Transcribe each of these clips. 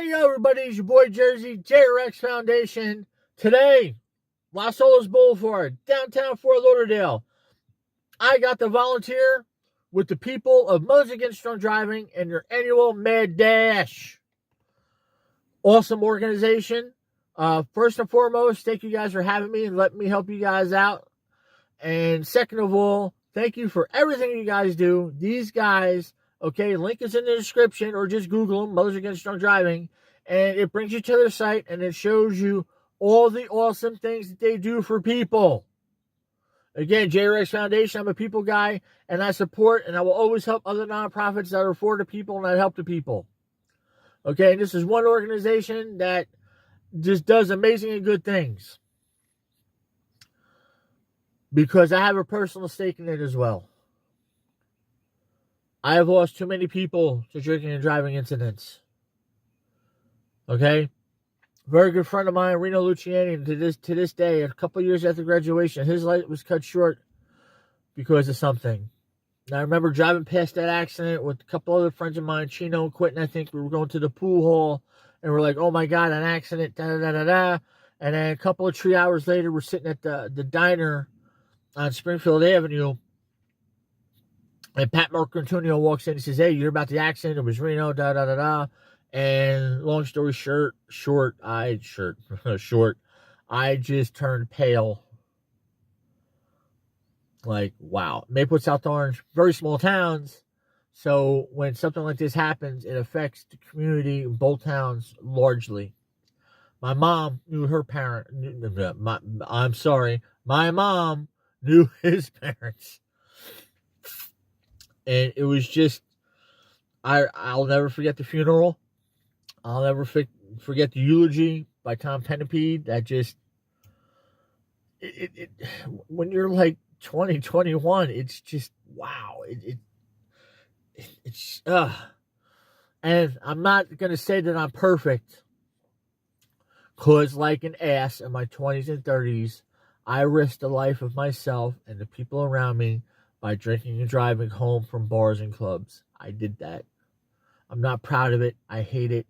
Hey, everybody, it's your boy Jersey, JRX Foundation. Today, Los Olas Boulevard, downtown Fort Lauderdale. I got to volunteer with the people of Mothers Against Drunk Driving and their annual MADD Dash. Awesome organization. First and foremost, thank you guys for having me and letting me help you guys out. And second of all, thank you for everything you guys do. These guys, okay, link is in the description, or just Google them, Mothers Against Drunk Driving, and it brings you to their site, and it shows you all the awesome things that they do for people. Again, JRX Foundation, I'm a people guy, and I support, and I will always help other nonprofits that are for the people and that help the people. Okay, and this is one organization that just does amazing and good things, because I have a personal stake in it as well. I have lost too many people to drinking and driving incidents. Okay? Very good friend of mine, Reno Luciani, to this day, a couple of years after graduation, his life was cut short because of something. And I remember driving past that accident with a couple other friends of mine, Chino and Quentin, I think. We were going to the pool hall, and we're like, oh my God, an accident, da-da-da-da-da. And then a couple of 3 hours later, we're sitting at the diner on Springfield Avenue, and Pat Marcantonio walks in and says, hey, you hear about the accident? It was Reno, da-da-da-da. And long story short, I just turned pale. Like, wow. Maplewood, South Orange, very small towns. So when something like this happens, it affects the community in both towns largely. My mom knew her parent. My mom knew his parents. And it was just, I'll never forget the funeral. I'll never forget the eulogy by Tom Penapede. That just, when you're like 20, 21, it's just, wow. It's, and I'm not going to say that I'm perfect, because like an ass in my 20s and 30s, I risked the life of myself and the people around me by drinking and driving home from bars and clubs. I did that. I'm not proud of it. I hate it.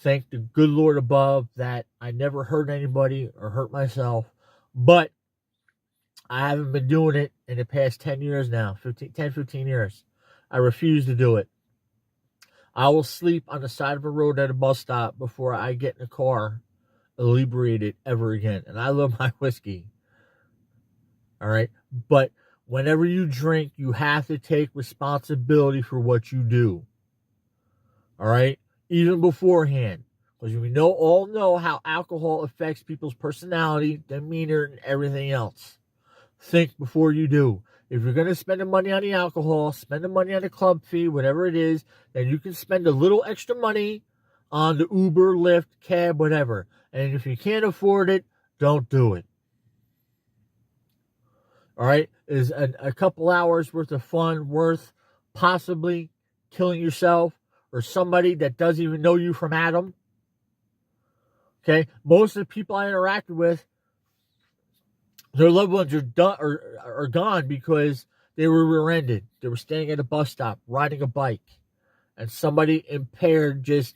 Thank the good Lord above that I never hurt anybody or hurt myself. But I haven't been doing it in the past 10 years now, 15 years. I refuse to do it. I will sleep on the side of a road at a bus stop before I get in a car inebriated ever again. And I love my whiskey. All right? But whenever you drink, you have to take responsibility for what you do. All right? Even beforehand. Because we all know how alcohol affects people's personality, demeanor, and everything else. Think before you do. If you're going to spend the money on the alcohol, spend the money on the club fee, whatever it is, then you can spend a little extra money on the Uber, Lyft, cab, whatever. And if you can't afford it, don't do it. All right? Is a couple hours worth of fun worth possibly killing yourself or somebody that doesn't even know you from Adam? Okay? Most of the people I interacted with, their loved ones are gone because they were rear-ended. They were standing at a bus stop, riding a bike, and somebody impaired just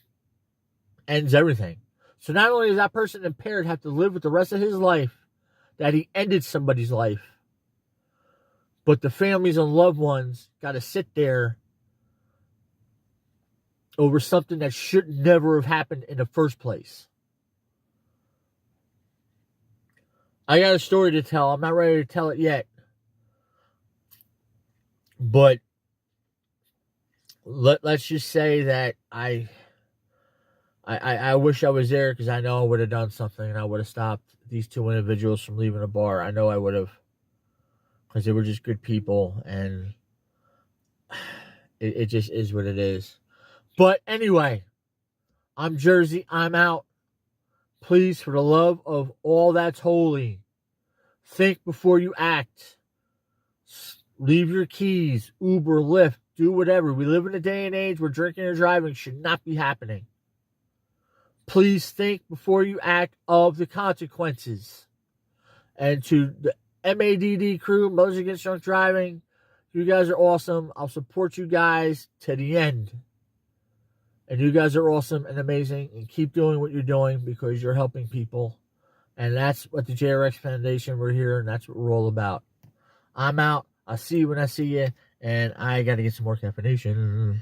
ends everything. So not only does that person impaired have to live with the rest of his life that he ended somebody's life, but the families and loved ones got to sit there over something that should never have happened in the first place. I got a story to tell. I'm not ready to tell it yet. But let's just say that I wish I was there, because I know I would have done something, and I would have stopped these two individuals from leaving a bar. I know I would have, because they were just good people, and it just is what it is. But anyway, I'm Jersey. I'm out. Please, for the love of all that's holy, think before you act. Leave your keys, Uber, Lyft, do whatever. We live in a day and age where drinking and driving should not be happening. Please think before you act of the consequences. And to the MADD crew, Mothers Against Drunk Driving, you guys are awesome. I'll support you guys to the end. And you guys are awesome and amazing. And keep doing what you're doing because you're helping people. And that's what the JRX Foundation, we're here, and that's what we're all about. I'm out. I'll see you when I see you. And I got to get some more caffeination.